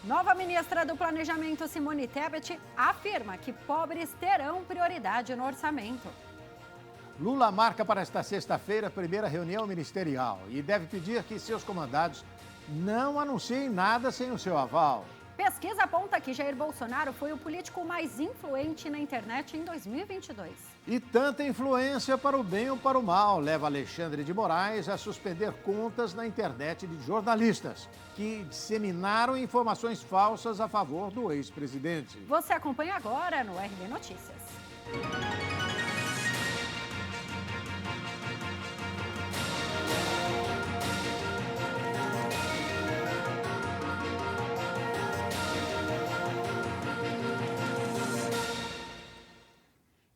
Nova ministra do Planejamento, Simone Tebet, afirma que pobres terão prioridade no orçamento. Lula marca para esta sexta-feira a primeira reunião ministerial e deve pedir que seus comandados não anunciem nada sem o seu aval. Pesquisa aponta que Jair Bolsonaro foi o político mais influente na internet em 2022. E tanta influência para o bem ou para o mal leva Alexandre de Moraes a suspender contas na internet de jornalistas que disseminaram informações falsas a favor do ex-presidente. Você acompanha agora no RB Notícias.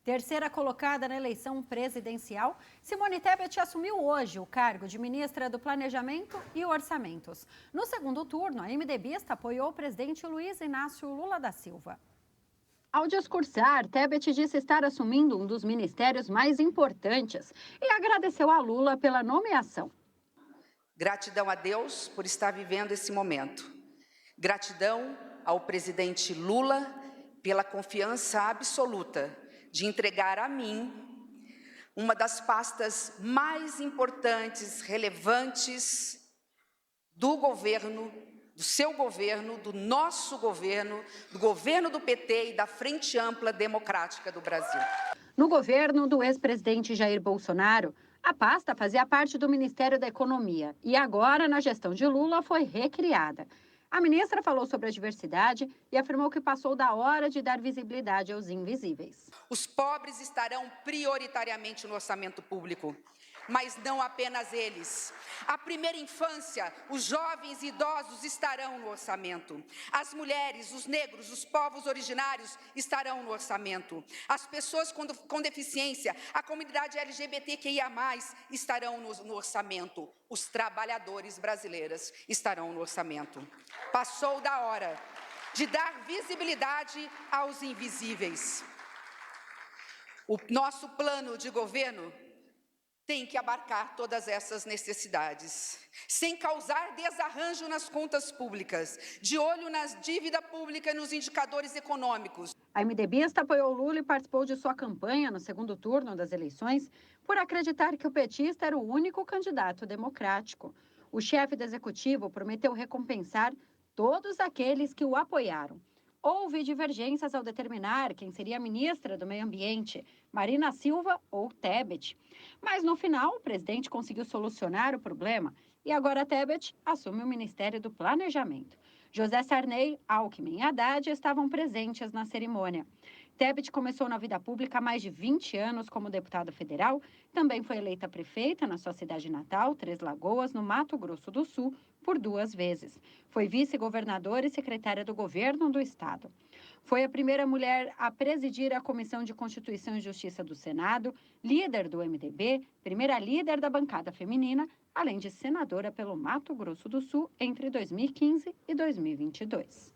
Terceira colocada na eleição presidencial, Simone Tebet assumiu hoje o cargo de ministra do Planejamento e Orçamentos. No segundo turno, a MDBista apoiou o presidente Luiz Inácio Lula da Silva. Ao discursar, Tebet disse estar assumindo um dos ministérios mais importantes e agradeceu a Lula pela nomeação. Gratidão a Deus por estar vivendo esse momento. Gratidão ao presidente Lula pela confiança absoluta de entregar a mim uma das pastas mais importantes, relevantes do governo, do seu governo, do nosso governo, do governo do PT e da Frente Ampla Democrática do Brasil. No governo do ex-presidente Jair Bolsonaro, a pasta fazia parte do Ministério da Economia e agora, na gestão de Lula, foi recriada. A ministra falou sobre a diversidade e afirmou que passou da hora de dar visibilidade aos invisíveis. Os pobres estarão prioritariamente no orçamento público, mas não apenas eles. A primeira infância, os jovens e idosos estarão no orçamento. As mulheres, os negros, os povos originários estarão no orçamento. As pessoas com deficiência, a comunidade LGBTQIA+, estarão no orçamento. Os trabalhadores brasileiros estarão no orçamento. Passou da hora de dar visibilidade aos invisíveis. O nosso plano de governo tem que abarcar todas essas necessidades, sem causar desarranjo nas contas públicas, de olho na dívida pública e nos indicadores econômicos. A MDBista apoiou Lula e participou de sua campanha no segundo turno das eleições por acreditar que o petista era o único candidato democrático. O chefe do executivo prometeu recompensar todos aqueles que o apoiaram. Houve divergências ao determinar quem seria a ministra do Meio Ambiente, Marina Silva ou Tebet. Mas, no final, o presidente conseguiu solucionar o problema e agora Tebet assume o Ministério do Planejamento. José Sarney, Alckmin e Haddad estavam presentes na cerimônia. Tebet começou na vida pública há mais de 20 anos como deputada federal, também foi eleita prefeita na sua cidade natal, Três Lagoas, no Mato Grosso do Sul, por 2 vezes. Foi vice-governadora e secretária do governo do estado. Foi a primeira mulher a presidir a Comissão de Constituição e Justiça do Senado, líder do MDB, primeira líder da bancada feminina, além de senadora pelo Mato Grosso do Sul entre 2015 e 2022.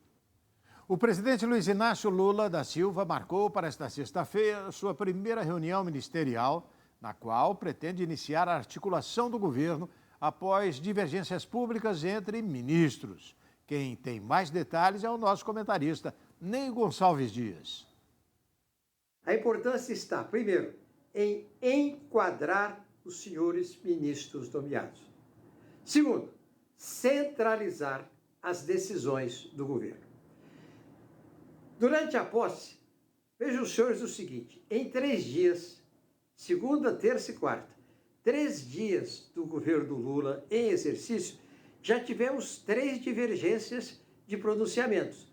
O presidente Luiz Inácio Lula da Silva marcou para esta sexta-feira sua primeira reunião ministerial, na qual pretende iniciar a articulação do governo após divergências públicas entre ministros. Quem tem mais detalhes é o nosso comentarista, Ney Gonçalves Dias. A importância está, primeiro, em enquadrar os senhores ministros nomeados. Segundo, centralizar as decisões do governo. Durante a posse, vejam os senhores o seguinte, em 3 dias, segunda, terça e quarta, 3 dias do governo do Lula em exercício, já tivemos 3 divergências de pronunciamentos.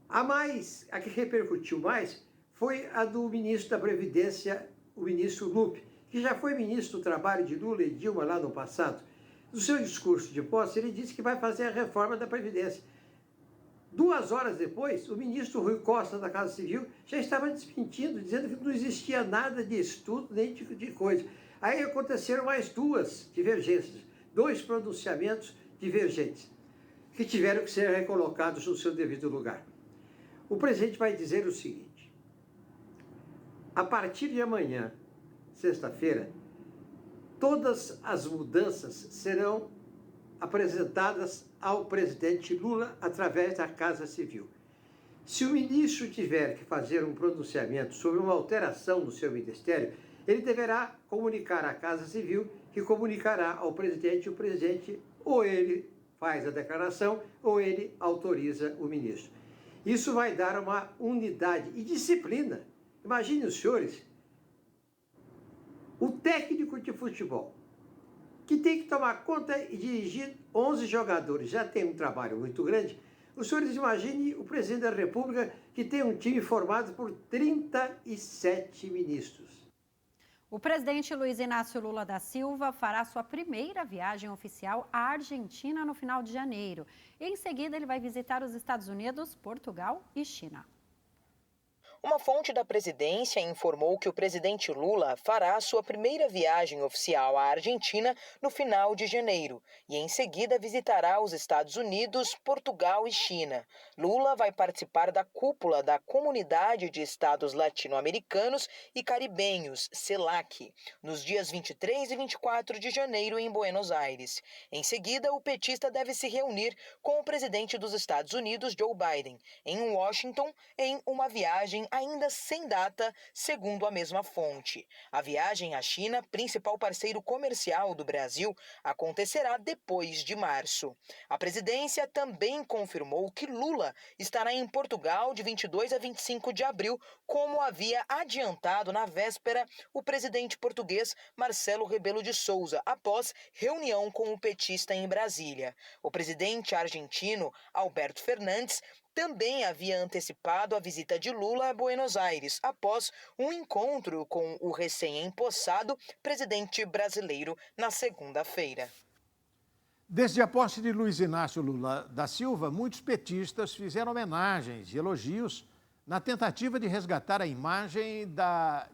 A que repercutiu mais foi a do ministro da Previdência, o ministro Lupe, que já foi ministro do Trabalho de Lula e Dilma lá no passado. No seu discurso de posse, ele disse que vai fazer a reforma da Previdência. 2 horas depois, o ministro Rui Costa, da Casa Civil, já estava desmentindo, dizendo que não existia nada de estudo nem de coisa. Aí aconteceram mais 2 divergências, 2 pronunciamentos divergentes, que tiveram que ser recolocados no seu devido lugar. O presidente vai dizer o seguinte: a partir de amanhã, sexta-feira, todas as mudanças serão apresentadas ao presidente Lula através da Casa Civil. Se o ministro tiver que fazer um pronunciamento sobre uma alteração no seu ministério, ele deverá comunicar à Casa Civil, que comunicará ao presidente, e o presidente ou ele faz a declaração ou ele autoriza o ministro. Isso vai dar uma unidade e disciplina. Imagine os senhores, o técnico de futebol, que tem que tomar conta e dirigir 11 jogadores, já tem um trabalho muito grande. Os senhores imaginem o presidente da República, que tem um time formado por 37 ministros. O presidente Luiz Inácio Lula da Silva fará sua primeira viagem oficial à Argentina no final de janeiro. Em seguida, ele vai visitar os Estados Unidos, Portugal e China. Uma fonte da presidência informou que o presidente Lula fará sua primeira viagem oficial à Argentina no final de janeiro e, em seguida, visitará os Estados Unidos, Portugal e China. Lula vai participar da cúpula da Comunidade de Estados Latino-Americanos e Caribenhos, CELAC, nos dias 23 e 24 de janeiro em Buenos Aires. Em seguida, o petista deve se reunir com o presidente dos Estados Unidos, Joe Biden, em Washington, em uma viagem ainda sem data, segundo a mesma fonte. A viagem à China, principal parceiro comercial do Brasil, acontecerá depois de março. A presidência também confirmou que Lula estará em Portugal de 22 a 25 de abril, como havia adiantado na véspera o presidente português Marcelo Rebelo de Sousa, após reunião com o petista em Brasília. O presidente argentino, Alberto Fernandes, também havia antecipado a visita de Lula a Buenos Aires, após um encontro com o recém-empossado presidente brasileiro na segunda-feira. Desde a posse de Luiz Inácio Lula da Silva, muitos petistas fizeram homenagens e elogios na tentativa de resgatar a imagem da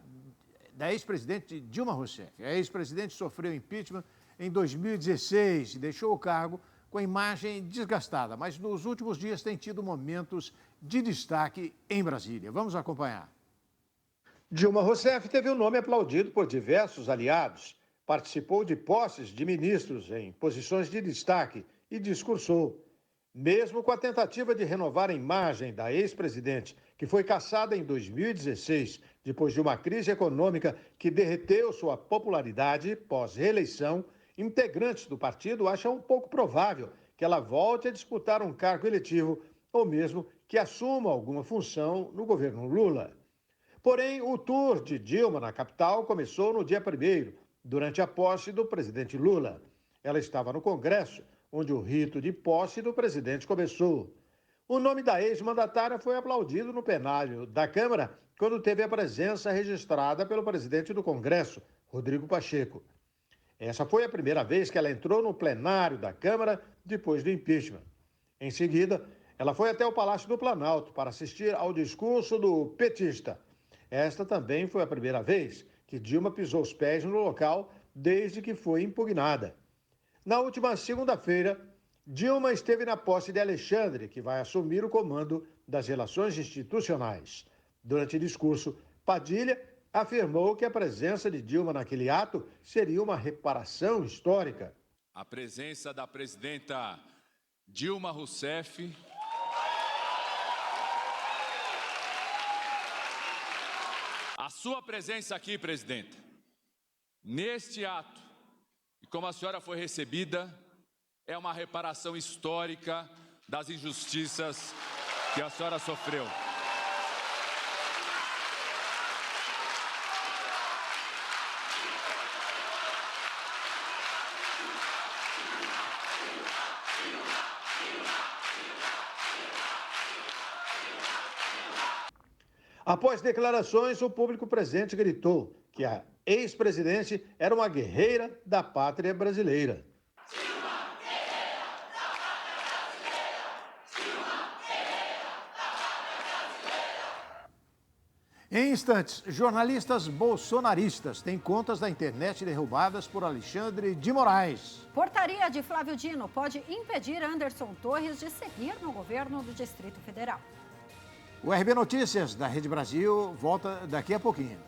ex-presidente Dilma Rousseff. A ex-presidente sofreu impeachment em 2016 e deixou o cargo com a imagem desgastada, mas nos últimos dias tem tido momentos de destaque em Brasília. Vamos acompanhar. Dilma Rousseff teve o nome aplaudido por diversos aliados, participou de posses de ministros em posições de destaque e discursou. Mesmo com a tentativa de renovar a imagem da ex-presidente, que foi cassada em 2016, depois de uma crise econômica que derreteu sua popularidade pós-reeleição, integrantes do partido acham um pouco provável que ela volte a disputar um cargo eletivo ou mesmo que assuma alguma função no governo Lula. Porém, o tour de Dilma na capital começou no dia 1º, durante a posse do presidente Lula. Ela estava no Congresso, onde o rito de posse do presidente começou. O nome da ex-mandatária foi aplaudido no plenário da Câmara quando teve a presença registrada pelo presidente do Congresso, Rodrigo Pacheco. Essa foi a primeira vez que ela entrou no plenário da Câmara depois do impeachment. Em seguida, ela foi até o Palácio do Planalto para assistir ao discurso do petista. Esta também foi a primeira vez que Dilma pisou os pés no local desde que foi impugnada. Na última segunda-feira, Dilma esteve na posse de Alexandre, que vai assumir o comando das relações institucionais. Durante o discurso, Padilha afirmou que a presença de Dilma naquele ato seria uma reparação histórica. A presença da presidenta Dilma Rousseff a sua presença aqui, presidenta, neste ato, e como a senhora foi recebida, é uma reparação histórica das injustiças que a senhora sofreu. Após declarações, o público presente gritou que a ex-presidente era uma guerreira da pátria brasileira. Em instantes, jornalistas bolsonaristas têm contas da internet derrubadas por Alexandre de Moraes. Portaria de Flávio Dino pode impedir Anderson Torres de seguir no governo do Distrito Federal. O RB Notícias da Rede Brasil volta daqui a pouquinho.